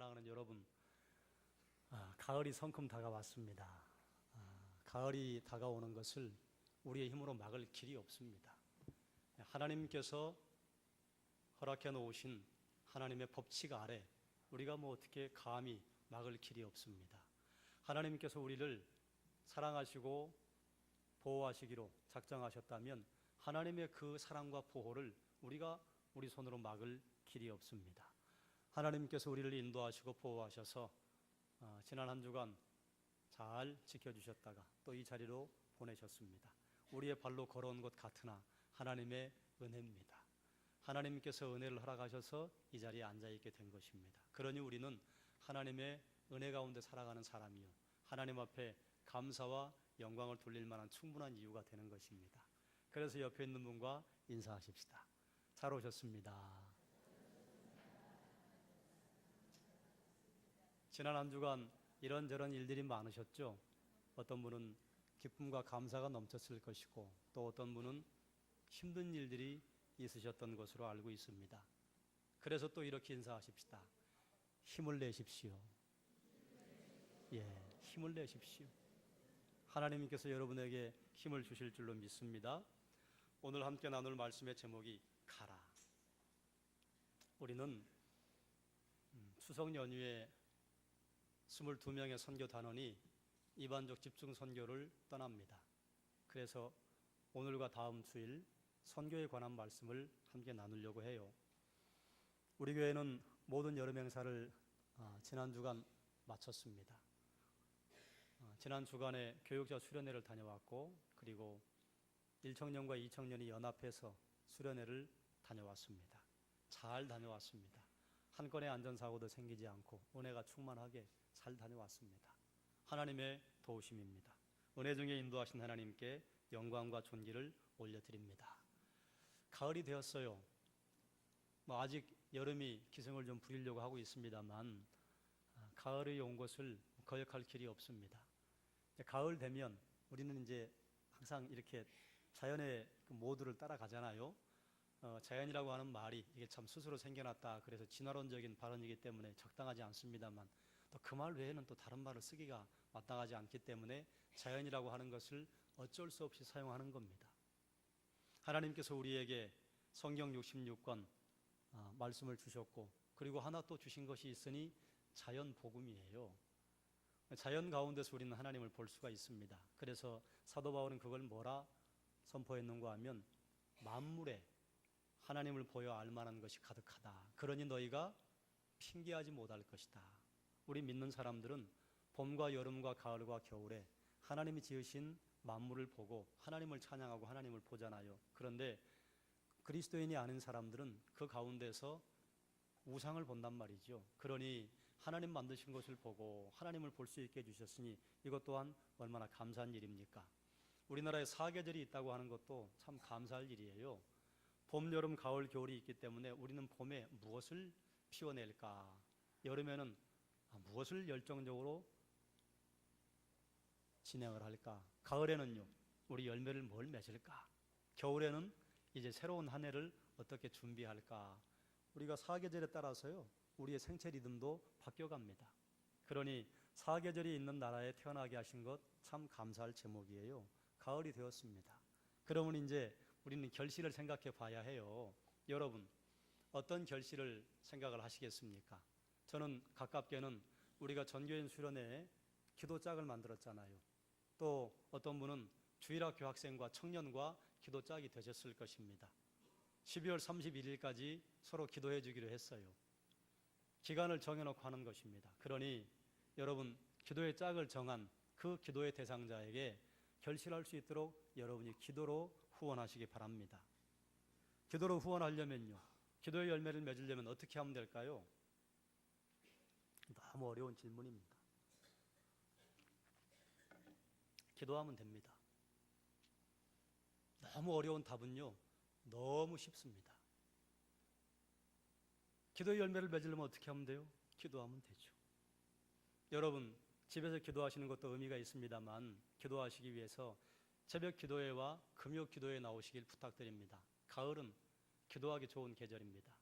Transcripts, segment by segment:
사랑하는 여러분, 가을이 성큼 다가왔습니다. 가을이 다가오는 것을 우리의 힘으로 막을 길이 없습니다. 하나님께서 허락해 놓으신 하나님의 법칙 아래 우리가 어떻게 감히 막을 길이 없습니다. 하나님께서 우리를 사랑하시고 보호하시기로 작정하셨다면 하나님의 그 사랑과 보호를 우리가 우리 손으로 막을 길이 없습니다. 하나님께서 우리를 인도하시고 보호하셔서 지난 한 주간 잘 지켜주셨다가 또 이 자리로 보내셨습니다. 우리의 발로 걸어온 것 같으나 하나님의 은혜입니다. 하나님께서 은혜를 허락하셔서 이 자리에 앉아있게 된 것입니다. 그러니 우리는 하나님의 은혜 가운데 살아가는 사람이요, 하나님 앞에 감사와 영광을 돌릴 만한 충분한 이유가 되는 것입니다. 그래서 옆에 있는 분과 인사하십시다. 잘 오셨습니다. 지난 한 주간 이런저런 일들이 많으셨죠. 어떤 분은 기쁨과 감사가 넘쳤을 것이고 또 어떤 분은 힘든 일들이 있으셨던 것으로 알고 있습니다. 그래서 또 이렇게 인사하십시다. 힘을 내십시오. 힘을 내십시오. 하나님께서 여러분에게 힘을 주실 줄로 믿습니다. 오늘 함께 나눌 말씀의 제목이 가라. 우리는 추석 연휴에 22명의 선교 단원이 이반족 집중 선교를 떠납니다. 그래서 오늘과 다음 주일 선교에 관한 말씀을 함께 나누려고 해요. 우리 교회는 모든 여름 행사를 지난 주간 마쳤습니다. 지난 주간에 교육자 수련회를 다녀왔고 그리고 1청년과 2청년이 연합해서 수련회를 다녀왔습니다. 잘 다녀왔습니다. 한 건의 안전사고도 생기지 않고 은혜가 충만하게 잘 다녀왔습니다. 하나님의 도우심입니다. 은혜 중에 인도하신 하나님께 영광과 존귀를 올려드립니다. 가을이 되었어요. 아직 여름이 기승을 좀 부리려고 하고 있습니다만 가을이 온 것을 거역할 길이 없습니다. 가을 되면 우리는 이제 항상 이렇게 자연의 그 모두를 따라가잖아요. 자연이라고 하는 말이 이게 참 스스로 생겨났다 그래서 진화론적인 발언이기 때문에 적당하지 않습니다만 또 그 말 외에는 또 다른 말을 쓰기가 마땅하지 않기 때문에 자연이라고 하는 것을 어쩔 수 없이 사용하는 겁니다. 하나님께서 우리에게 성경 66권 말씀을 주셨고 그리고 하나 또 주신 것이 있으니 자연 복음이에요. 자연 가운데서 우리는 하나님을 볼 수가 있습니다. 그래서 사도 바울은 그걸 뭐라 선포했는가 하면 만물에 하나님을 보여 알만한 것이 가득하다. 그러니 너희가 핑계하지 못할 것이다. 우리 믿는 사람들은 봄과 여름과 가을과 겨울에 하나님이 지으신 만물을 보고 하나님을 찬양하고 하나님을 보잖아요. 그런데 그리스도인이 아닌 사람들은 그 가운데서 우상을 본단 말이죠. 그러니 하나님 만드신 것을 보고 하나님을 볼 수 있게 해주셨으니 이것 또한 얼마나 감사한 일입니까? 우리나라에 사계절이 있다고 하는 것도 참 감사할 일이에요. 봄, 여름, 가을, 겨울이 있기 때문에 우리는 봄에 무엇을 피워낼까? 여름에는 무엇을 열정적으로 진행을 할까? 가을에는요, 우리 열매를 뭘 맺을까? 겨울에는 이제 새로운 한 해를 어떻게 준비할까? 우리가 사계절에 따라서요, 우리의 생체 리듬도 바뀌어갑니다. 그러니 사계절이 있는 나라에 태어나게 하신 것 참 감사할 제목이에요. 가을이 되었습니다. 그러면 이제 우리는 결실을 생각해 봐야 해요. 여러분, 어떤 결실을 생각을 하시겠습니까? 저는 가깝게는 우리가 전교인 수련회에 기도짝을 만들었잖아요. 또 어떤 분은 주일학교 학생과 청년과 기도짝이 되셨을 것입니다. 12월 31일까지 서로 기도해 주기로 했어요. 기간을 정해놓고 하는 것입니다. 그러니 여러분, 기도의 짝을 정한 그 기도의 대상자에게 결실할 수 있도록 여러분이 기도로 후원하시기 바랍니다. 기도로 후원하려면요, 기도의 열매를 맺으려면 어떻게 하면 될까요? 너무 어려운 질문입니다. 기도하면 됩니다. 너무 어려운 답은요, 너무 쉽습니다. 기도의 열매를 맺으려면 어떻게 하면 돼요? 기도하면 되죠. 여러분, 집에서 기도하시는 것도 의미가 있습니다만 기도하시기 위해서 새벽 기도회와 금요 기도회에 나오시길 부탁드립니다. 가을은 기도하기 좋은 계절입니다.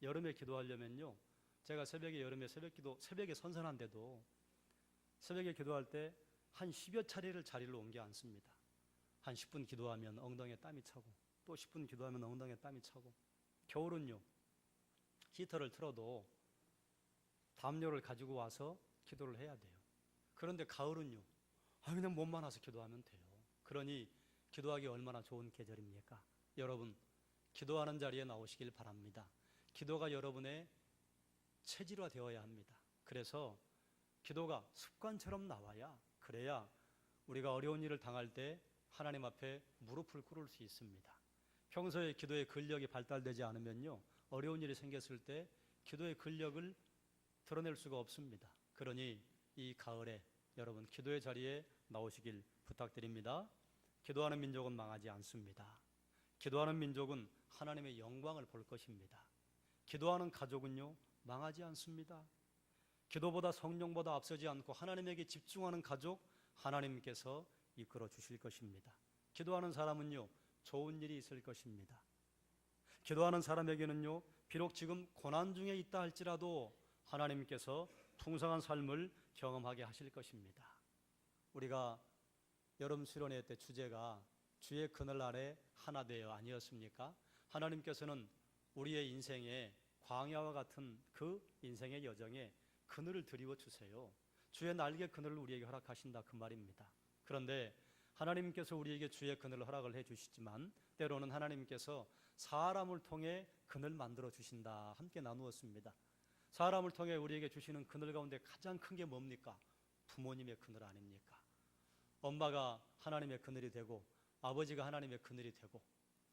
여름에 기도하려면요, 제가 새벽에 여름에 새벽에 선선한데도 새벽에 기도할 때 한 10여 차례를 자리를 옮겨 앉습니다. 한 10분 기도하면 엉덩이에 땀이 차고 또 10분 기도하면 엉덩이에 땀이 차고 겨울은요 히터를 틀어도 담요를 가지고 와서 기도를 해야 돼요. 그런데 가을은요 그냥 몸만 와서 기도하면 돼요. 그러니 기도하기 얼마나 좋은 계절입니까? 여러분 기도하는 자리에 나오시길 바랍니다. 기도가 여러분의 체질화 되어야 합니다. 그래서 기도가 습관처럼 나와야 그래야 우리가 어려운 일을 당할 때 하나님 앞에 무릎을 꿇을 수 있습니다. 평소에 기도의 근력이 발달되지 않으면요 어려운 일이 생겼을 때 기도의 근력을 드러낼 수가 없습니다. 그러니 이 가을에 여러분 기도의 자리에 나오시길 부탁드립니다. 기도하는 민족은 망하지 않습니다. 기도하는 민족은 하나님의 영광을 볼 것입니다. 기도하는 가족은요 망하지 않습니다. 기도보다 성령보다 앞서지 않고 하나님에게 집중하는 가족 하나님께서 이끌어 주실 것입니다. 기도하는 사람은요 좋은 일이 있을 것입니다. 기도하는 사람에게는요 비록 지금 고난 중에 있다 할지라도 하나님께서 풍성한 삶을 경험하게 하실 것입니다. 우리가 여름 수련회 때 주제가 주의 그늘 아래 하나 되어 아니었습니까? 하나님께서는 우리의 인생에 광야와 같은 그 인생의 여정에 그늘을 드리워 주세요. 주의 날개 그늘을 우리에게 허락하신다 그 말입니다. 그런데 하나님께서 우리에게 주의 그늘을 허락을 해주시지만 때로는 하나님께서 사람을 통해 그늘 만들어 주신다 함께 나누었습니다. 사람을 통해 우리에게 주시는 그늘 가운데 가장 큰 게 뭡니까? 부모님의 그늘 아닙니까? 엄마가 하나님의 그늘이 되고 아버지가 하나님의 그늘이 되고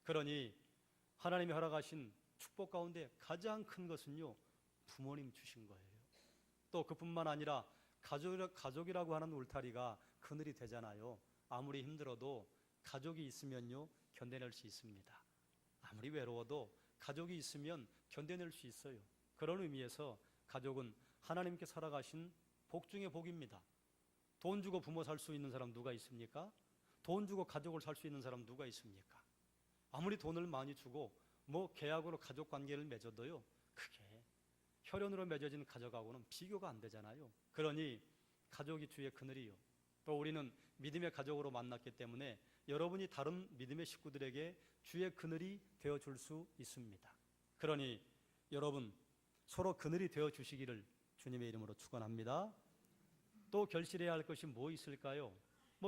그러니 하나님이 허락하신 축복 가운데 가장 큰 것은요 부모님 주신 거예요. 또 그뿐만 아니라 가족이라고 하는 울타리가 그늘이 되잖아요. 아무리 힘들어도 가족이 있으면요 견뎌낼 수 있습니다. 아무리 외로워도 가족이 있으면 견뎌낼 수 있어요. 그런 의미에서 가족은 하나님께서 허락하신 복 중의 복입니다. 돈 주고 부모 살 수 있는 사람 누가 있습니까? 돈 주고 가족을 살 수 있는 사람 누가 있습니까? 아무리 돈을 많이 주고 계약으로 가족 관계를 맺어도요 그게 혈연으로 맺어진 가족하고는 비교가 안 되잖아요. 그러니 가족이 주의 그늘이요. 또 우리는 믿음의 가족으로 만났기 때문에 여러분이 다른 믿음의 식구들에게 주의 그늘이 되어줄 수 있습니다. 그러니 여러분 서로 그늘이 되어주시기를 주님의 이름으로 축원합니다. 또 결실해야 할 것이 뭐 있을까요?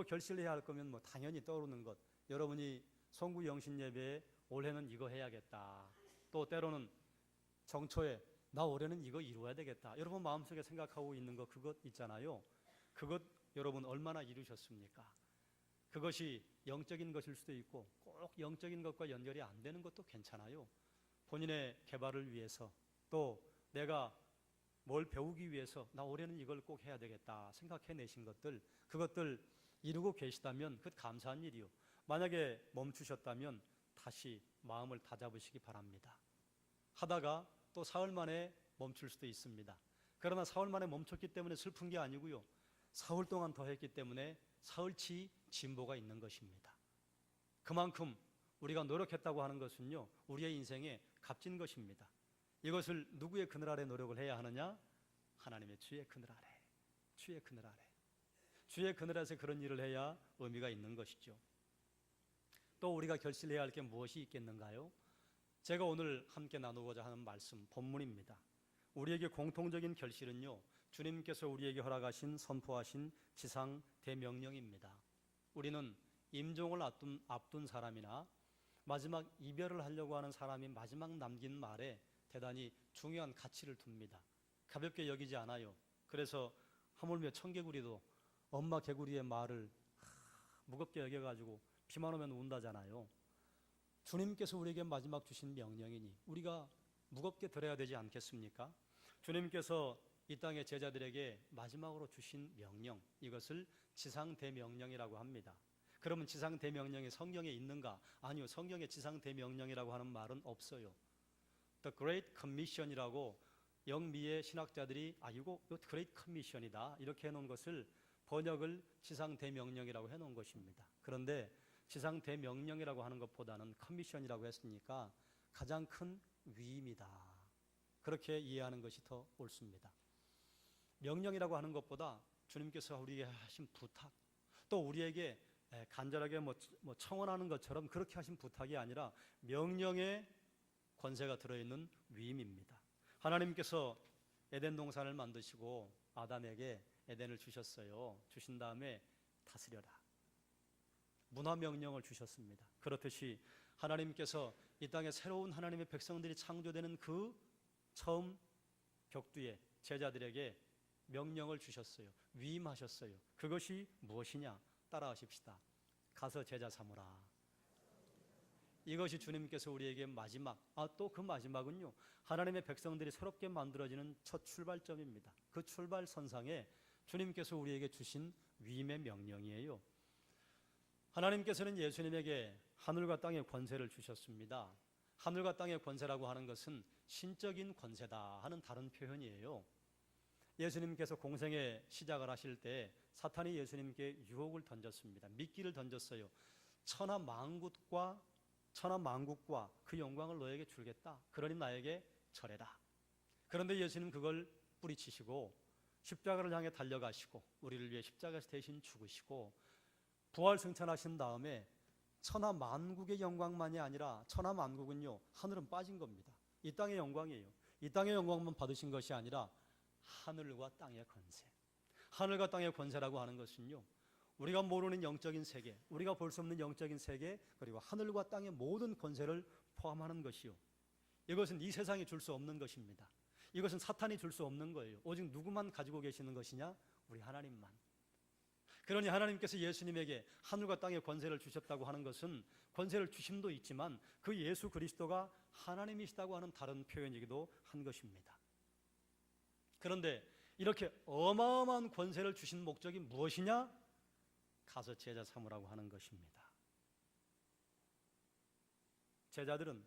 결실해야 할 거면 당연히 떠오르는 것, 여러분이 성구 영신 예배에 올해는 이거 해야겠다, 또 때로는 정초에 나 올해는 이거 이루어야 되겠다, 여러분 마음속에 생각하고 있는 것 그것 있잖아요. 그것 여러분 얼마나 이루셨습니까? 그것이 영적인 것일 수도 있고 꼭 영적인 것과 연결이 안 되는 것도 괜찮아요. 본인의 개발을 위해서 또 내가 뭘 배우기 위해서 나 올해는 이걸 꼭 해야 되겠다 생각해내신 것들, 그것들 이루고 계시다면 그것 감사한 일이요. 만약에 멈추셨다면 다시 마음을 다잡으시기 바랍니다. 하다가 또 사흘 만에 멈출 수도 있습니다. 그러나 사흘 만에 멈췄기 때문에 슬픈 게 아니고요, 사흘 동안 더 했기 때문에 사흘치 진보가 있는 것입니다. 그만큼 우리가 노력했다고 하는 것은요 우리의 인생에 값진 것입니다. 이것을 누구의 그늘 아래 노력을 해야 하느냐? 하나님의 주의 그늘 아래, 주의 그늘 아래, 주의 그늘에서 그런 일을 해야 의미가 있는 것이죠. 또 우리가 결실해야 할 게 무엇이 있겠는가요? 제가 오늘 함께 나누고자 하는 말씀 본문입니다. 우리에게 공통적인 결실은요 주님께서 우리에게 허락하신 선포하신 지상 대명령입니다. 우리는 임종을 앞둔 사람이나 마지막 이별을 하려고 하는 사람이 마지막 남긴 말에 대단히 중요한 가치를 둡니다. 가볍게 여기지 않아요. 그래서 하물며 청개구리도 엄마 개구리의 말을 무겁게 여겨가지고 비만 오면 운다잖아요. 주님께서 우리에게 마지막 주신 명령이니 우리가 무겁게 들어야 되지 않겠습니까? 주님께서 이 땅의 제자들에게 마지막으로 주신 명령, 이것을 지상대명령이라고 합니다. 그러면 지상대명령이 성경에 있는가? 아니요, 성경에 지상대명령이라고 하는 말은 없어요. The Great Commission이라고 영미의 신학자들이 이거 Great Commission이다 이렇게 해놓은 것을 번역을 지상대명령이라고 해놓은 것입니다. 그런데 지상대명령이라고 하는 것보다는 커미션이라고 했으니까 가장 큰 위임이다, 그렇게 이해하는 것이 더 옳습니다. 명령이라고 하는 것보다 주님께서 우리에게 하신 부탁, 또 우리에게 간절하게 청원하는 것처럼 그렇게 하신 부탁이 아니라 명령의 권세가 들어있는 위임입니다. 하나님께서 에덴 동산을 만드시고 아담에게 에덴을 주셨어요. 주신 다음에 다스려라. 문화 명령을 주셨습니다. 그렇듯이 하나님께서 이 땅에 새로운 하나님의 백성들이 창조되는 그 처음 격두에 제자들에게 명령을 주셨어요. 위임하셨어요. 그것이 무엇이냐? 따라하십시다. 가서 제자 삼으라. 이것이 주님께서 우리에게 마지막, 또 그 마지막은요, 하나님의 백성들이 새롭게 만들어지는 첫 출발점입니다. 그 출발선상에 주님께서 우리에게 주신 위임의 명령이에요. 하나님께서는 예수님에게 하늘과 땅의 권세를 주셨습니다. 하늘과 땅의 권세라고 하는 것은 신적인 권세다 하는 다른 표현이에요. 예수님께서 공생의 시작을 하실 때 사탄이 예수님께 유혹을 던졌습니다. 미끼를 던졌어요. 천하 만국과 그 영광을 너에게 주겠다. 그러니 나에게 절해라. 그런데 예수님 그걸 뿌리치시고 십자가를 향해 달려가시고 우리를 위해 십자가에서 대신 죽으시고 부활승천하신 다음에 천하 만국의 영광만이 아니라 천하 만국은요, 하늘은 빠진 겁니다. 이 땅의 영광이에요. 이 땅의 영광만 받으신 것이 아니라 하늘과 땅의 권세. 하늘과 땅의 권세라고 하는 것은요, 우리가 모르는 영적인 세계, 우리가 볼 수 없는 영적인 세계, 그리고 하늘과 땅의 모든 권세를 포함하는 것이요, 이것은 이 세상이 줄 수 없는 것입니다. 이것은 사탄이 줄 수 없는 거예요. 오직 누구만 가지고 계시는 것이냐? 우리 하나님만. 그러니 하나님께서 예수님에게 하늘과 땅의 권세를 주셨다고 하는 것은 권세를 주심도 있지만 그 예수 그리스도가 하나님이시다고 하는 다른 표현이기도 한 것입니다. 그런데 이렇게 어마어마한 권세를 주신 목적이 무엇이냐? 가서 제자 삼으라고 하는 것입니다. 제자들은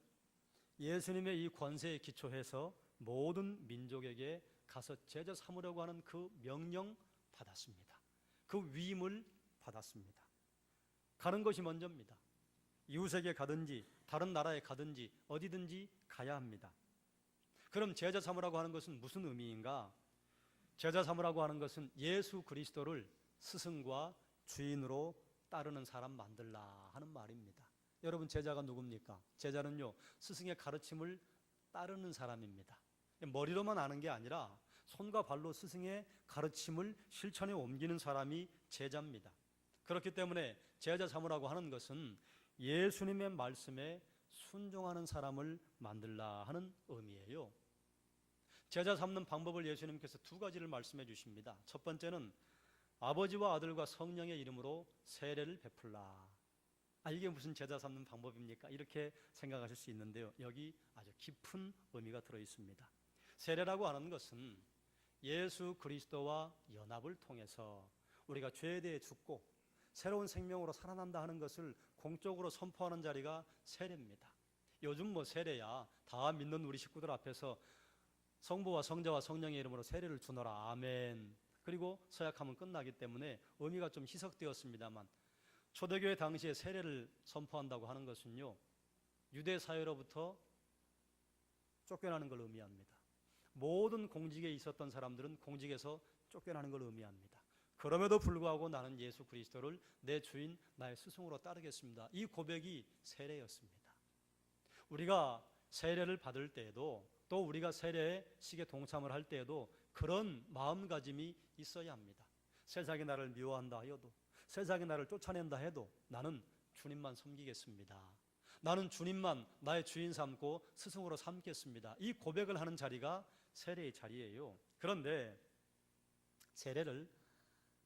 예수님의 이 권세에 기초해서 모든 민족에게 가서 제자 삼으려고 하는 그 명령 받았습니다. 그 위임을 받았습니다. 가는 것이 먼저입니다. 이웃에게 가든지 다른 나라에 가든지 어디든지 가야 합니다. 그럼 제자 삼으라고 하는 것은 무슨 의미인가? 제자 삼으라고 하는 것은 예수 그리스도를 스승과 주인으로 따르는 사람 만들라 하는 말입니다. 여러분, 제자가 누굽니까? 제자는요, 스승의 가르침을 따르는 사람입니다. 머리로만 아는 게 아니라 손과 발로 스승의 가르침을 실천에 옮기는 사람이 제자입니다. 그렇기 때문에 제자 삼으라고 하는 것은 예수님의 말씀에 순종하는 사람을 만들라 하는 의미예요. 제자 삼는 방법을 예수님께서 두 가지를 말씀해 주십니다. 첫 번째는 아버지와 아들과 성령의 이름으로 세례를 베풀라. 이게 무슨 제자 삼는 방법입니까? 이렇게 생각하실 수 있는데요, 여기 아주 깊은 의미가 들어 있습니다. 세례라고 하는 것은 예수 그리스도와 연합을 통해서 우리가 죄에 대해 죽고 새로운 생명으로 살아난다 하는 것을 공적으로 선포하는 자리가 세례입니다. 요즘 세례야 다 믿는 우리 식구들 앞에서 성부와 성자와 성령의 이름으로 세례를 주노라, 아멘, 그리고 서약하면 끝나기 때문에 의미가 좀 희석되었습니다만, 초대교회 당시에 세례를 선포한다고 하는 것은요, 유대 사회로부터 쫓겨나는 걸 의미합니다. 모든 공직에 있었던 사람들은 공직에서 쫓겨나는 걸 의미합니다. 그럼에도 불구하고 나는 예수 그리스도를 내 주인, 나의 스승으로 따르겠습니다. 이 고백이 세례였습니다. 우리가 세례를 받을 때에도, 또 우리가 세례식에 동참을 할 때에도 그런 마음가짐이 있어야 합니다. 세상이 나를 미워한다 해도, 세상이 나를 쫓아낸다 해도 나는 주님만 섬기겠습니다. 나는 주님만 나의 주인 삼고 스승으로 삼겠습니다. 이 고백을 하는 자리가 세례의 자리예요. 그런데 세례를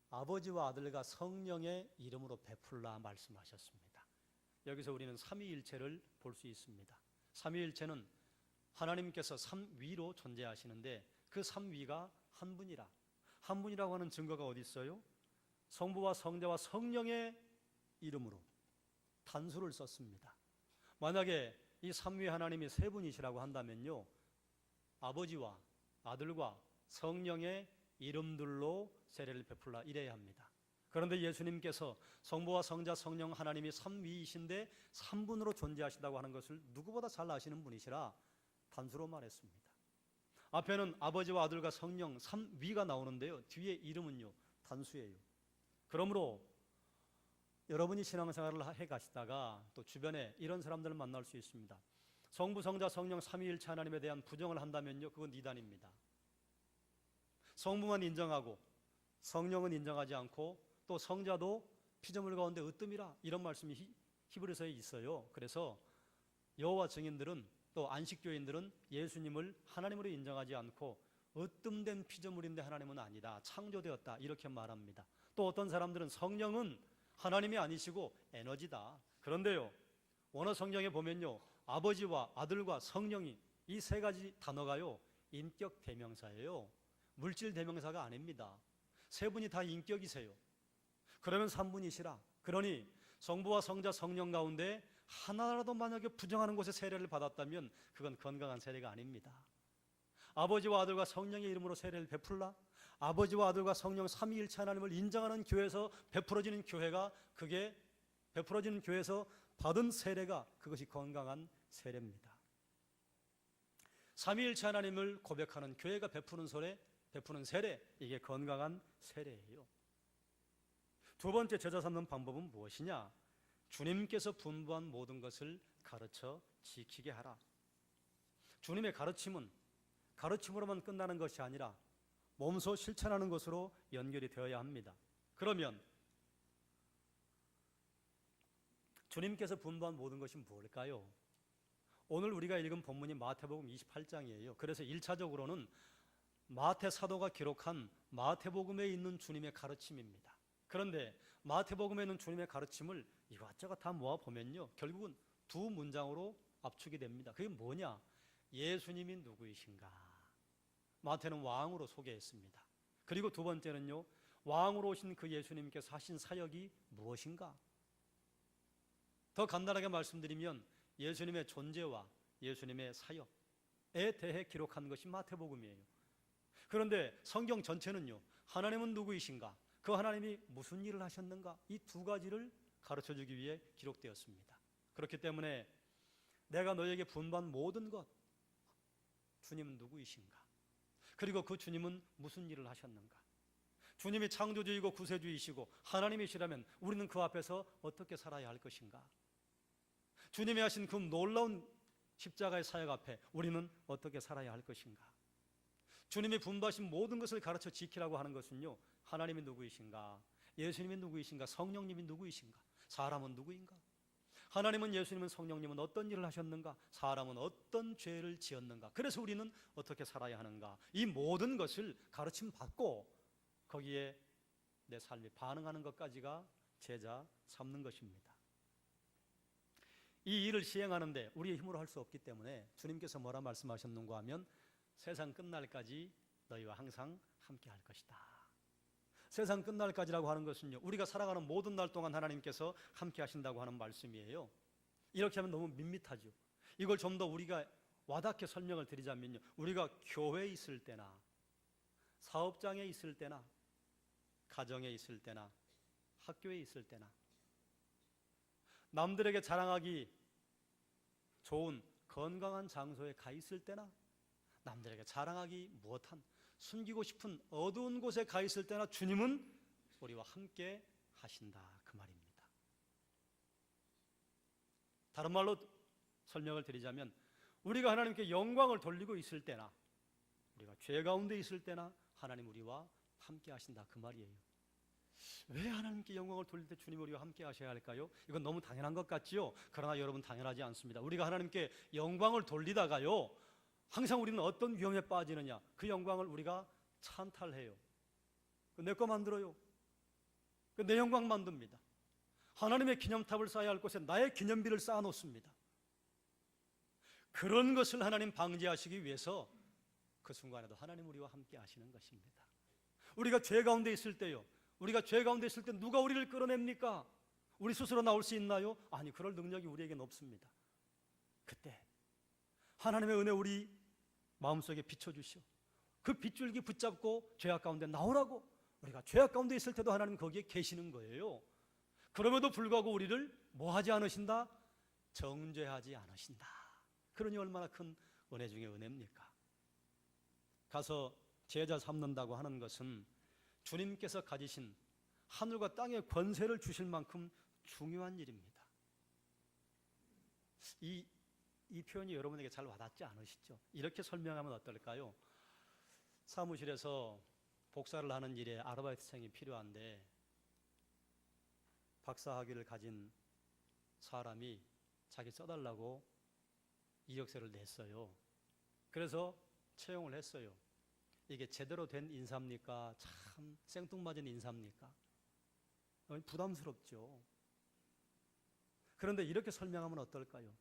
아버지와 아들과 성령의 이름으로 베풀라 말씀하셨습니다. 여기서 우리는 삼위일체를 볼 수 있습니다. 삼위일체는 하나님께서 삼위로 존재하시는데 그 삼위가 한 분이라, 한 분이라고 하는 증거가 어디 있어요? 성부와 성자와 성령의 이름으로 단수를 썼습니다. 만약에 이 삼위 하나님이 세 분이시라고 한다면요, 아버지와 아들과 성령의 이름들로 세례를 베풀라 이래야 합니다. 그런데 예수님께서 성부와 성자 성령 하나님이 삼위이신데 3분으로 존재하신다고 하는 것을 누구보다 잘 아시는 분이시라 단수로 말했습니다. 앞에는 아버지와 아들과 성령 3위가 나오는데요. 뒤에 이름은요, 단수예요. 그러므로 여러분이 신앙생활을 해 가시다가 또 주변에 이런 사람들을 만날 수 있습니다. 성부, 성자, 성령 삼위일체 하나님에 대한 부정을 한다면요, 그건 이단입니다. 성부만 인정하고 성령은 인정하지 않고 또 성자도 피조물 가운데 으뜸이라, 이런 말씀이 히브리서에 있어요. 그래서 여호와 증인들은 또 안식교인들은 예수님을 하나님으로 인정하지 않고 으뜸된 피조물인데 하나님은 아니다, 창조되었다, 이렇게 말합니다. 또 어떤 사람들은 성령은 하나님이 아니시고 에너지다. 그런데요, 원어 성경에 보면요, 아버지와 아들과 성령이 이 세 가지 단어가요, 인격 대명사예요. 물질 대명사가 아닙니다. 세 분이 다 인격이세요. 그러면 3분이시라. 그러니 성부와 성자, 성령 가운데 하나라도 만약에 부정하는 곳에 세례를 받았다면 그건 건강한 세례가 아닙니다. 아버지와 아들과 성령의 이름으로 세례를 베풀라? 아버지와 아들과 성령 삼위일체 하나님을 인정하는 교회에서 베풀어지는 교회가, 그게 베풀어지는 교회에서 받은 세례가 그것이 건강한 세례입니다. 삼위일체 하나님을 고백하는 교회가 베푸는 세례, 이게 건강한 세례예요. 두 번째 제자 삼는 방법은 무엇이냐? 주님께서 분부한 모든 것을 가르쳐 지키게 하라. 주님의 가르침은 가르침으로만 끝나는 것이 아니라 몸소 실천하는 것으로 연결이 되어야 합니다. 그러면 주님께서 분부한 모든 것이 무엇일까요? 오늘 우리가 읽은 본문이 마태복음 28장이에요. 그래서 1차적으로는 마태 사도가 기록한 마태복음에 있는 주님의 가르침입니다. 그런데 마태복음에 있는 주님의 가르침을 이것저것 다 모아보면요, 결국은 두 문장으로 압축이 됩니다. 그게 뭐냐? 예수님이 누구이신가? 마태는 왕으로 소개했습니다. 그리고 두 번째는요, 왕으로 오신 그 예수님께서 하신 사역이 무엇인가? 더 간단하게 말씀드리면 예수님의 존재와 예수님의 사역에 대해 기록한 것이 마태복음이에요. 그런데 성경 전체는요, 하나님은 누구이신가? 그 하나님이 무슨 일을 하셨는가? 이 두 가지를 가르쳐주기 위해 기록되었습니다. 그렇기 때문에 내가 너에게 분부한 모든 것, 주님은 누구이신가? 그리고 그 주님은 무슨 일을 하셨는가? 주님이 창조주이고 구세주이시고 하나님이시라면 우리는 그 앞에서 어떻게 살아야 할 것인가? 주님이 하신 그 놀라운 십자가의 사역 앞에 우리는 어떻게 살아야 할 것인가? 주님이 분부하신 모든 것을 가르쳐 지키라고 하는 것은요, 하나님이 누구이신가? 예수님이 누구이신가? 성령님이 누구이신가? 사람은 누구인가? 하나님은, 예수님은, 성령님은 어떤 일을 하셨는가? 사람은 어떤 죄를 지었는가? 그래서 우리는 어떻게 살아야 하는가? 이 모든 것을 가르침 받고 거기에 내 삶이 반응하는 것까지가 제자 삼는 것입니다. 이 일을 시행하는데 우리의 힘으로 할 수 없기 때문에 주님께서 뭐라 말씀하셨는가 하면 세상 끝날까지 너희와 항상 함께 할 것이다. 세상 끝날까지라고 하는 것은요, 우리가 살아가는 모든 날 동안 하나님께서 함께 하신다고 하는 말씀이에요. 이렇게 하면 너무 밋밋하죠. 이걸 좀 더 우리가 와닿게 설명을 드리자면요, 우리가 교회에 있을 때나 사업장에 있을 때나 가정에 있을 때나 학교에 있을 때나 남들에게 자랑하기 좋은 건강한 장소에 가 있을 때나 남들에게 자랑하기 무엇한 숨기고 싶은 어두운 곳에 가 있을 때나 주님은 우리와 함께 하신다, 그 말입니다. 다른 말로 설명을 드리자면 우리가 하나님께 영광을 돌리고 있을 때나 우리가 죄 가운데 있을 때나 하나님 우리와 함께 하신다, 그 말이에요. 왜 하나님께 영광을 돌릴 때 주님 우리와 함께 하셔야 할까요? 이건 너무 당연한 것 같지요? 그러나 여러분, 당연하지 않습니다. 우리가 하나님께 영광을 돌리다가요, 항상 우리는 어떤 위험에 빠지느냐? 그 영광을 우리가 찬탈해요. 내 거 만들어요. 내 영광 만듭니다. 하나님의 기념탑을 쌓아야 할 곳에 나의 기념비를 쌓아놓습니다. 그런 것을 하나님 방지하시기 위해서 그 순간에도 하나님 우리와 함께 하시는 것입니다. 우리가 죄 가운데 있을 때요, 우리가 죄 가운데 있을 때 누가 우리를 끌어냅니까? 우리 스스로 나올 수 있나요? 아니, 그럴 능력이 우리에게는 없습니다. 그때 하나님의 은혜 우리 마음속에 비춰주시오. 그 빗줄기 붙잡고 죄악 가운데 나오라고. 우리가 죄악 가운데 있을 때도 하나님 거기에 계시는 거예요. 그럼에도 불구하고 우리를 뭐 하지 않으신다? 정죄하지 않으신다. 그러니 얼마나 큰 은혜 중에 은혜입니까? 가서 제자 삼는다고 하는 것은 주님께서 가지신 하늘과 땅의 권세를 주실 만큼 중요한 일입니다. 이 표현이 여러분에게 잘 와닿지 않으시죠? 이렇게 설명하면 어떨까요? 사무실에서 복사를 하는 일에 아르바이트생이 필요한데 박사학위를 가진 사람이 자기 써달라고 이력서를 냈어요. 그래서 채용을 했어요. 이게 제대로 된 인사입니까? 참 생뚱맞은 인사입니까? 부담스럽죠. 그런데 이렇게 설명하면 어떨까요?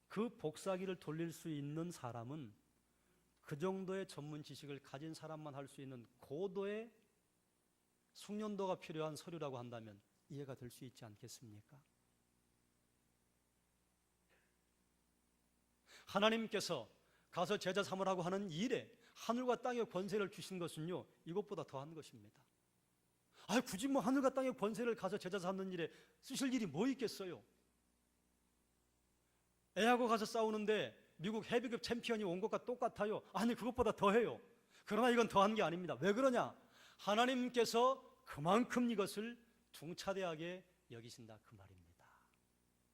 그 복사기를 돌릴 수 있는 사람은 그 정도의 전문 지식을 가진 사람만 할 수 있는 고도의 숙련도가 필요한 서류라고 한다면 이해가 될 수 있지 않겠습니까? 하나님께서 가서 제자 삼으라고 하는 일에 하늘과 땅의 권세를 주신 것은요, 이것보다 더한 것입니다. 굳이 하늘과 땅의 권세를 가서 제자 삼는 일에 쓰실 일이 뭐 있겠어요? 애하고 가서 싸우는데 미국 헤비급 챔피언이 온 것과 똑같아요. 그것보다 더해요. 그러나 이건 더한 게 아닙니다. 왜 그러냐? 하나님께서 그만큼 이것을 중차대하게 여기신다 그 말입니다.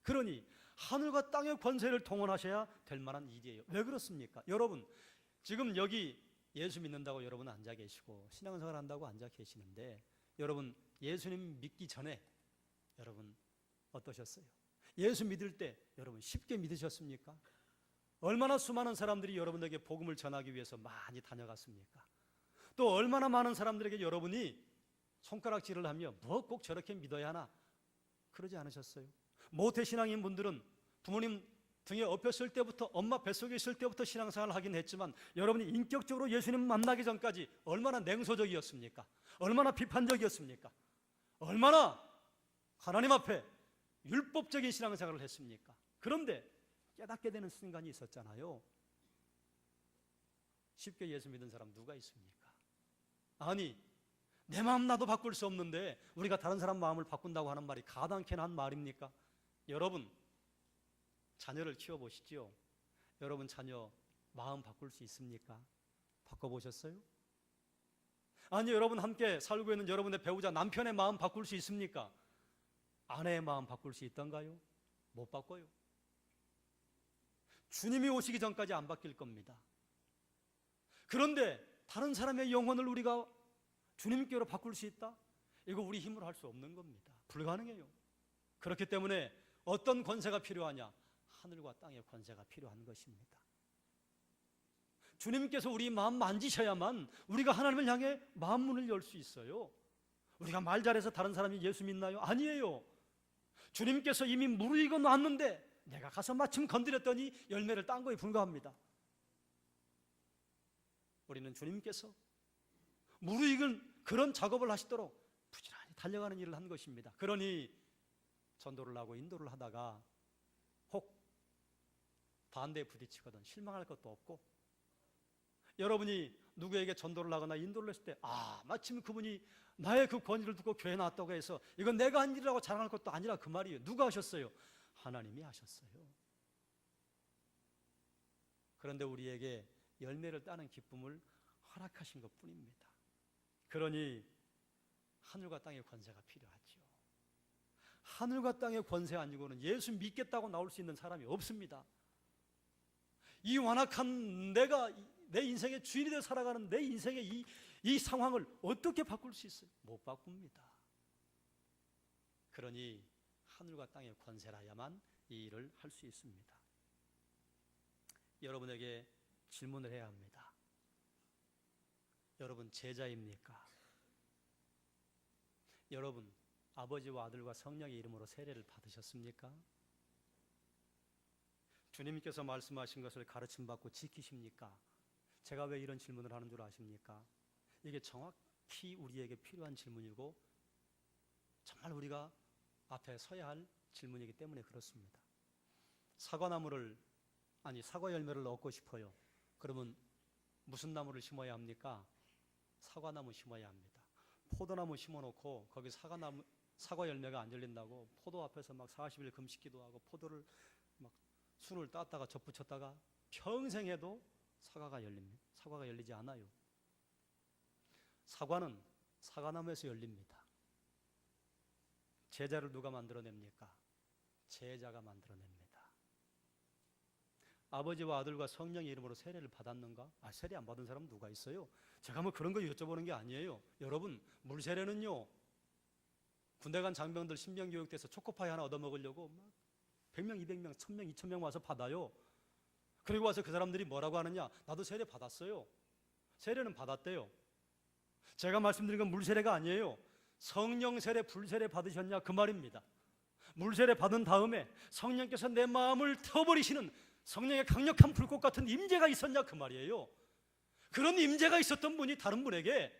그러니 하늘과 땅의 권세를 동원하셔야 될 만한 일이에요. 왜 그렇습니까? 여러분, 지금 여기 예수 믿는다고 여러분 앉아 계시고 신앙생활 한다고 앉아 계시는데 여러분 예수님 믿기 전에 여러분 어떠셨어요? 예수 믿을 때 여러분 쉽게 믿으셨습니까? 얼마나 수많은 사람들이 여러분에게 복음을 전하기 위해서 많이 다녀갔습니까? 또 얼마나 많은 사람들에게 여러분이 손가락질을 하며 뭐 꼭 저렇게 믿어야 하나 그러지 않으셨어요? 모태신앙인 분들은 부모님 등에 업혔을 때부터 엄마 뱃속에 있을 때부터 신앙생활을 하긴 했지만 여러분이 인격적으로 예수님 만나기 전까지 얼마나 냉소적이었습니까? 얼마나 비판적이었습니까? 얼마나 하나님 앞에 율법적인 신앙생활을 했습니까? 그런데 깨닫게 되는 순간이 있었잖아요. 쉽게 예수 믿은 사람 누가 있습니까? 내 마음 나도 바꿀 수 없는데 우리가 다른 사람 마음을 바꾼다고 하는 말이 가당케나 한 말입니까? 여러분 자녀를 키워보시죠. 여러분 자녀 마음 바꿀 수 있습니까? 바꿔보셨어요? 여러분 함께 살고 있는 여러분의 배우자 남편의 마음 바꿀 수 있습니까? 아내의 마음 바꿀 수 있던가요? 못 바꿔요. 주님이 오시기 전까지 안 바뀔 겁니다. 그런데 다른 사람의 영혼을 우리가 주님께로 바꿀 수 있다? 이거 우리 힘으로 할 수 없는 겁니다. 불가능해요. 그렇기 때문에 어떤 권세가 필요하냐? 하늘과 땅의 권세가 필요한 것입니다. 주님께서 우리 마음 만지셔야만 우리가 하나님을 향해 마음 문을 열 수 있어요. 우리가 말 잘해서 다른 사람이 예수 믿나요? 아니에요. 주님께서 이미 무르익어 놨는데 내가 가서 마침 건드렸더니 열매를 딴 거에 불과합니다. 우리는 주님께서 무르익은 그런 작업을 하시도록 부지런히 달려가는 일을 한 것입니다. 그러니 전도를 하고 인도를 하다가 혹 반대에 부딪히거든 실망할 것도 없고, 여러분이 누구에게 전도를 하거나 인도를 했을 때 마침 그분이 나의 그 권위를 두고 교회에 나왔다고 해서 이건 내가 한 일이라고 자랑할 것도 아니라 그 말이에요. 누가 하셨어요? 하나님이 하셨어요. 그런데 우리에게 열매를 따는 기쁨을 허락하신 것뿐입니다. 그러니 하늘과 땅의 권세가 필요하죠. 하늘과 땅의 권세 아니고는 예수 믿겠다고 나올 수 있는 사람이 없습니다. 이 완악한 내 인생의 주인이 되어 살아가는 내 인생의 이 상황을 어떻게 바꿀 수 있어요? 못 바꿉니다. 그러니 하늘과 땅의 권세라야만 이 일을 할 수 있습니다. 여러분에게 질문을 해야 합니다. 여러분 제자입니까? 여러분 아버지와 아들과 성령의 이름으로 세례를 받으셨습니까? 주님께서 말씀하신 것을 가르침받고 지키십니까? 제가 왜 이런 질문을 하는 줄 아십니까? 이게 정확히 우리에게 필요한 질문이고 정말 우리가 앞에 서야 할 질문이기 때문에 그렇습니다. 사과 열매를 얻고 싶어요. 그러면 무슨 나무를 심어야 합니까? 사과나무 심어야 합니다. 포도나무 심어놓고 거기 사과 열매가 안 열린다고 포도 앞에서 막 40일 금식기도 하고 포도를 막 술을 땄다가 접붙였다가 평생 해도 사과가 열리지 않아요. 사과는 사과나무에서 열립니다. 제자를 누가 만들어냅니까? 제자가 만들어냅니다. 아버지와 아들과 성령의 이름으로 세례를 받았는가? 세례 안 받은 사람 누가 있어요? 제가 뭐 그런 거 여쭤보는 게 아니에요. 여러분, 물세례는요, 군대 간 장병들 신병교육돼서 초코파이 하나 얻어먹으려고 막 100명, 200명, 1000명, 2000명 와서 받아요. 그리고 와서 그 사람들이 뭐라고 하느냐? 나도 세례 받았어요. 세례는 받았대요. 제가 말씀드린 건 물세례가 아니에요. 성령 세례, 불세례 받으셨냐? 그 말입니다. 물세례 받은 다음에 성령께서 내 마음을 태워버리시는 성령의 강력한 불꽃 같은 임재가 있었냐? 그 말이에요. 그런 임재가 있었던 분이 다른 분에게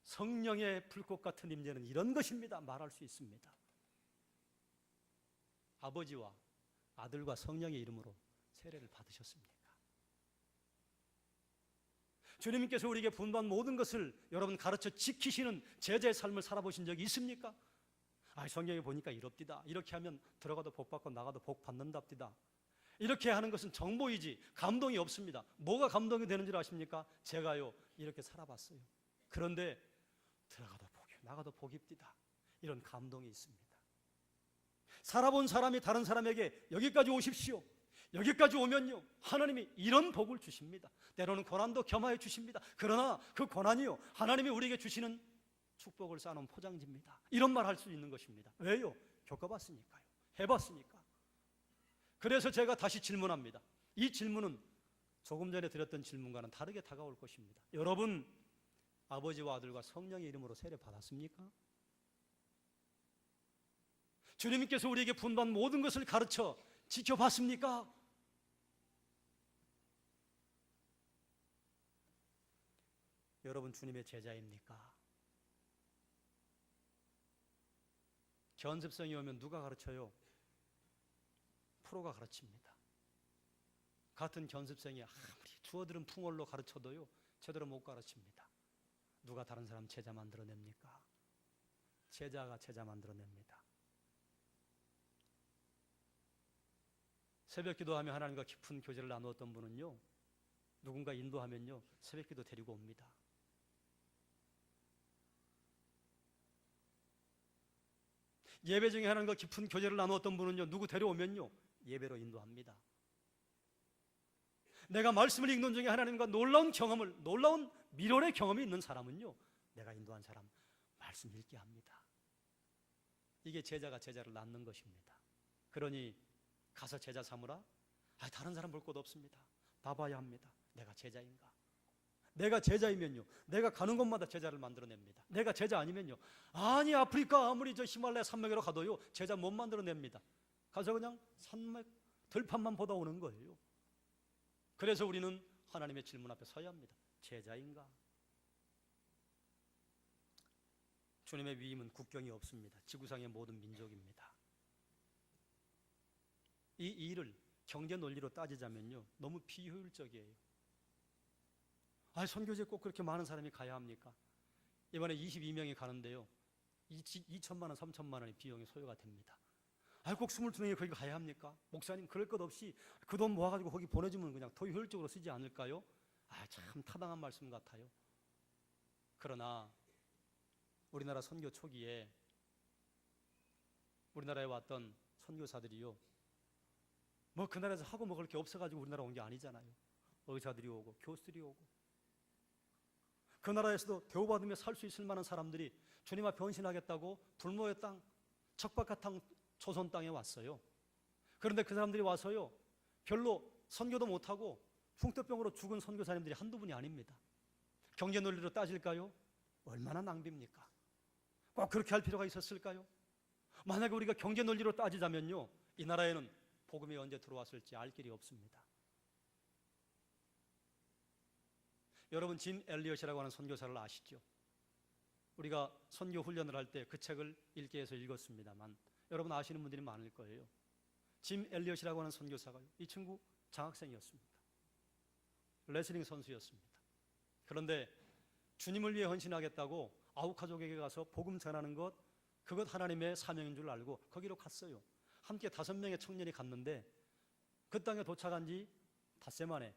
성령의 불꽃 같은 임재는 이런 것입니다 말할 수 있습니다. 아버지와 아들과 성령의 이름으로 세례를 받으셨습니까? 주님께서 우리에게 분반 모든 것을 여러분 가르쳐 지키시는 제자의 삶을 살아보신 적이 있습니까? 성경에 보니까 이럽디다. 이렇게 하면 들어가도 복 받고 나가도 복 받는답디다. 이렇게 하는 것은 정보이지 감동이 없습니다. 뭐가 감동이 되는 줄 아십니까? 제가요 이렇게 살아봤어요. 그런데 들어가도 복이 나가도 복입디다. 이런 감동이 있습니다. 살아본 사람이 다른 사람에게 여기까지 오십시오, 여기까지 오면요 하나님이 이런 복을 주십니다. 때로는 고난도 겸하여 주십니다. 그러나 그 고난이요 하나님이 우리에게 주시는 축복을 쌓아놓은 포장지입니다. 이런 말 할 수 있는 것입니다. 왜요? 겪어봤으니까요. 해봤으니까. 그래서 제가 다시 질문합니다. 이 질문은 조금 전에 드렸던 질문과는 다르게 다가올 것입니다. 여러분, 아버지와 아들과 성령의 이름으로 세례 받았습니까? 주님께서 우리에게 분반 모든 것을 가르쳐 지켜봤습니까? 여러분 주님의 제자입니까? 견습생이 오면 누가 가르쳐요? 프로가 가르칩니다. 같은 견습생이 아무리 주어들은 풍월로 가르쳐도요 제대로 못 가르칩니다. 누가 다른 사람 제자 만들어냅니까? 제자가 제자 만들어냅니다. 새벽기도하며 하나님과 깊은 교제를 나누었던 분은요 누군가 인도하면요 새벽기도 데리고 옵니다. 예배 중에 하나님과 깊은 교제를 나누었던 분은요 누구 데려오면요 예배로 인도합니다. 내가 말씀을 읽는 중에 하나님과 놀라운 경험을, 놀라운 미련의 경험이 있는 사람은요 내가 인도한 사람 말씀 읽게 합니다. 이게 제자가 제자를 낳는 것입니다. 그러니 가서 제자 삼으라? 다른 사람 볼 것 없습니다. 봐봐야 합니다. 내가 제자인가? 내가 제자이면요 내가 가는 곳마다 제자를 만들어냅니다. 내가 제자 아니면요 아니 아프리카 아무리 저 히말라야 산맥으로 가도요 제자 못 만들어냅니다. 가서 그냥 산맥 들판만 보다 오는 거예요. 그래서 우리는 하나님의 질문 앞에 서야 합니다. 제자인가? 주님의 위임은 국경이 없습니다. 지구상의 모든 민족입니다. 이 일을 경제 논리로 따지자면요 너무 비효율적이에요. 선교지에 꼭 그렇게 많은 사람이 가야 합니까? 이번에 22명이 가는데요 2천만 원, 3천만 원의 비용이 소요가 됩니다. 꼭 22명이 거기 가야 합니까? 목사님 그럴 것 없이 그 돈 모아가지고 거기 보내주면 그냥 더 효율적으로 쓰지 않을까요? 참 타당한 말씀 같아요. 그러나 우리나라 선교 초기에 우리나라에 왔던 선교사들이요 뭐 그 나라에서 하고 먹을 게 없어가지고 우리나라 온 게 아니잖아요. 의사들이 오고 교수들이 오고 그 나라에서도 대우받으며 살 수 있을 만한 사람들이 주님 앞에 헌신하겠다고 불모의 땅, 척박한 땅, 조선 땅에 왔어요. 그런데 그 사람들이 와서요 별로 선교도 못하고 흉터병으로 죽은 선교사님들이 한두 분이 아닙니다. 경제 논리로 따질까요? 얼마나 낭비입니까? 꼭 그렇게 할 필요가 있었을까요? 만약에 우리가 경제 논리로 따지자면요 이 나라에는 복음이 언제 들어왔을지 알 길이 없습니다. 여러분 짐 엘리엇이라고 하는 선교사를 아시죠? 우리가 선교 훈련을 할 때 그 책을 읽게 해서 읽었습니다만 여러분 아시는 분들이 많을 거예요. 짐 엘리엇이라고 하는 선교사가요 이 친구 장학생이었습니다. 레슬링 선수였습니다. 그런데 주님을 위해 헌신하겠다고 아우카족에게 가서 복음 전하는 것 그것 하나님의 사명인 줄 알고 거기로 갔어요. 함께 5명의 청년이 갔는데 그 땅에 도착한 지 닷새 만에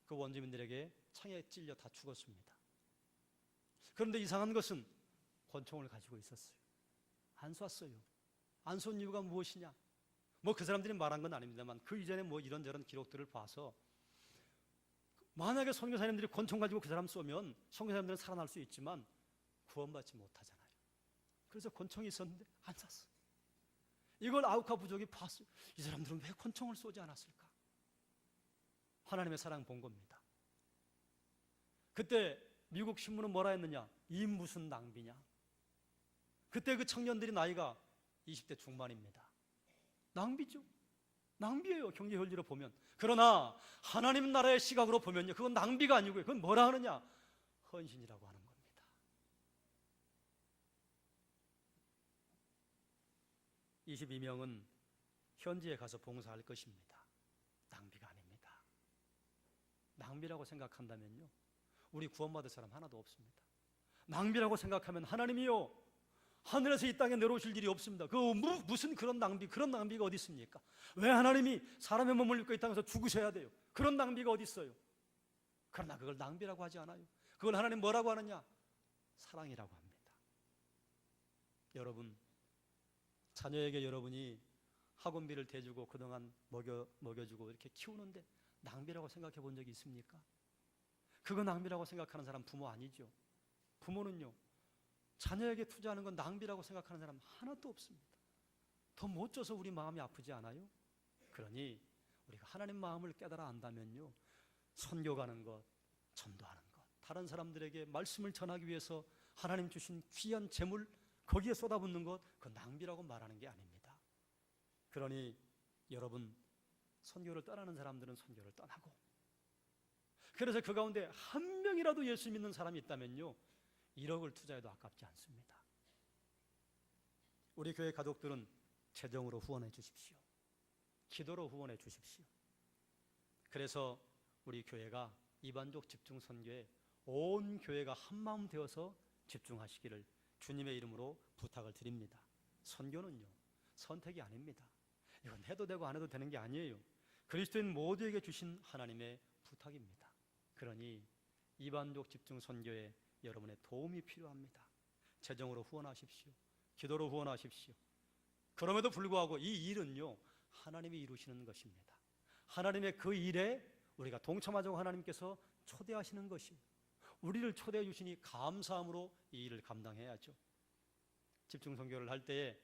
그 원주민들에게 창에 찔려 다 죽었습니다. 그런데 이상한 것은 권총을 가지고 있었어요. 안 쐈어요. 안 쏜 이유가 무엇이냐? 뭐 그 사람들이 말한 건 아닙니다만 그 이전에 뭐 이런저런 기록들을 봐서 만약에 선교사님들이 권총 가지고 그 사람 쏘면 선교사님들은 살아날 수 있지만 구원받지 못하잖아요. 그래서 권총이 있었는데 안 쐈어. 이걸 아우카 부족이 봤어요. 이 사람들은 왜 권총을 쏘지 않았을까? 하나님의 사랑 본 겁니다. 그때 미국 신문은 뭐라 했느냐? 이 무슨 낭비냐? 그때 그 청년들이 나이가 20대 중반입니다. 낭비죠. 낭비예요, 경제 현리로 보면. 그러나 하나님 나라의 시각으로 보면요, 그건 낭비가 아니고요. 그건 뭐라 하느냐? 헌신이라고 하는 겁니다. 22명은 현지에 가서 봉사할 것입니다. 낭비가 아닙니다. 낭비라고 생각한다면요, 우리 구원받을 사람 하나도 없습니다. 낭비라고 생각하면 하나님이요, 하늘에서 이 땅에 내려오실 일이 없습니다. 무슨 그런 낭비가 어디 있습니까? 왜 하나님이 사람의 몸을 입고 이 땅에서 죽으셔야 돼요? 그런 낭비가 어디 있어요? 그러나 그걸 낭비라고 하지 않아요. 그걸 하나님 뭐라고 하느냐? 사랑이라고 합니다. 여러분, 자녀에게 여러분이 학원비를 대주고 그동안 먹여주고 이렇게 키우는데 낭비라고 생각해 본 적이 있습니까? 그거 낭비라고 생각하는 사람 부모 아니죠. 부모는요, 자녀에게 투자하는 건 낭비라고 생각하는 사람 하나도 없습니다. 더 못 줘서 우리 마음이 아프지 않아요? 그러니 우리가 하나님 마음을 깨달아 안다면요, 선교 가는 것, 전도하는 것, 다른 사람들에게 말씀을 전하기 위해서 하나님 주신 귀한 재물 거기에 쏟아붓는 것, 그건 낭비라고 말하는 게 아닙니다. 그러니 여러분, 선교를 떠나는 사람들은 선교를 떠나고, 그래서 그 가운데 한 명이라도 예수 믿는 사람이 있다면요, 1억을 투자해도 아깝지 않습니다. 우리 교회 가족들은 재정으로 후원해 주십시오. 기도로 후원해 주십시오. 그래서 우리 교회가 이반족 집중 선교에 온 교회가 한마음 되어서 집중하시기를 주님의 이름으로 부탁을 드립니다. 선교는요, 선택이 아닙니다. 이건 해도 되고 안 해도 되는 게 아니에요. 그리스도인 모두에게 주신 하나님의 부탁입니다. 그러니 이반족 집중 선교에 여러분의 도움이 필요합니다. 재정으로 후원하십시오. 기도로 후원하십시오. 그럼에도 불구하고 이 일은요, 하나님이 이루시는 것입니다. 하나님의 그 일에 우리가 동참하자고 하나님께서 초대하시는 것이에요. 우리를 초대해 주시니 감사함으로 이 일을 감당해야죠. 집중 선교를 할 때에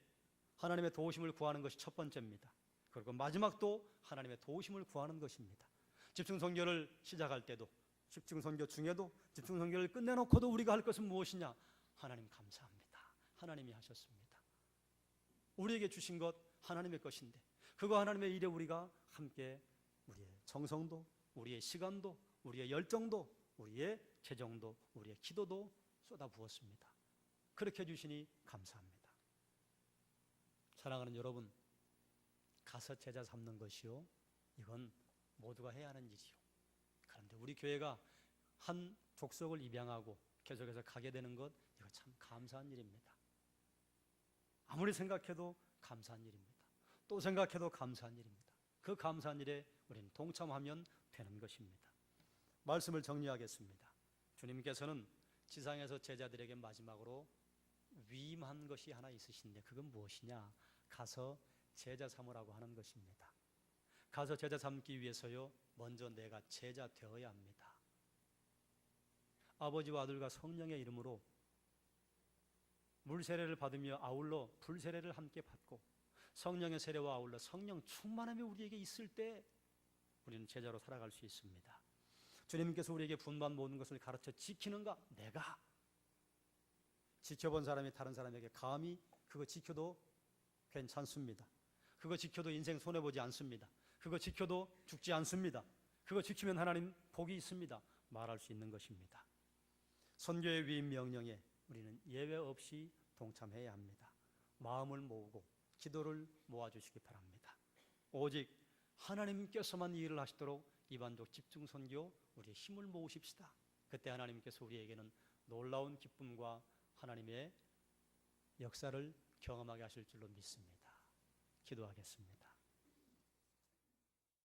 하나님의 도우심을 구하는 것이 첫 번째입니다. 그리고 마지막도 하나님의 도우심을 구하는 것입니다. 집중 선교를 시작할 때도, 집중 선교 중에도, 집중 선교를 끝내놓고도 우리가 할 것은 무엇이냐? 하나님 감사합니다. 하나님이 하셨습니다. 우리에게 주신 것 하나님의 것인데 그거 하나님의 일에 우리가 함께 우리의 정성도, 우리의 시간도, 우리의 열정도, 우리의 재정도, 우리의 기도도 쏟아부었습니다. 그렇게 해주시니 감사합니다. 사랑하는 여러분, 가서 제자 삼는 것이요, 이건 모두가 해야 하는 일이요. 그런데 우리 교회가 한 족속을 입양하고 계속해서 가게 되는 것, 이거 참 감사한 일입니다. 아무리 생각해도 감사한 일입니다. 또 생각해도 감사한 일입니다. 그 감사한 일에 우리는 동참하면 되는 것입니다. 말씀을 정리하겠습니다. 주님께서는 지상에서 제자들에게 마지막으로 위임한 것이 하나 있으신데 그건 무엇이냐? 가서 제자 삼으라고 하는 것입니다. 가서 제자 삼기 위해서요, 먼저 내가 제자 되어야 합니다. 아버지와 아들과 성령의 이름으로 물 세례를 받으며 아울러 불 세례를 함께 받고 성령의 세례와 아울러 성령 충만함이 우리에게 있을 때 우리는 제자로 살아갈 수 있습니다. 주님께서 우리에게 분반 모든 것을 가르쳐 지키는가? 내가 지켜본 사람이 다른 사람에게 감히 그거 지켜도 괜찮습니다. 그거 지켜도 인생 손해보지 않습니다. 그거 지켜도 죽지 않습니다. 그거 지키면 하나님 복이 있습니다. 말할 수 있는 것입니다. 선교의 위임 명령에 우리는 예외 없이 동참해야 합니다. 마음을 모으고 기도를 모아주시기 바랍니다. 오직 하나님께서만 이 일을 하시도록 이반족 집중 선교 우리의 힘을 모으십시다. 그때 하나님께서 우리에게는 놀라운 기쁨과 하나님의 역사를 경험하게 하실 줄로 믿습니다. 기도하겠습니다.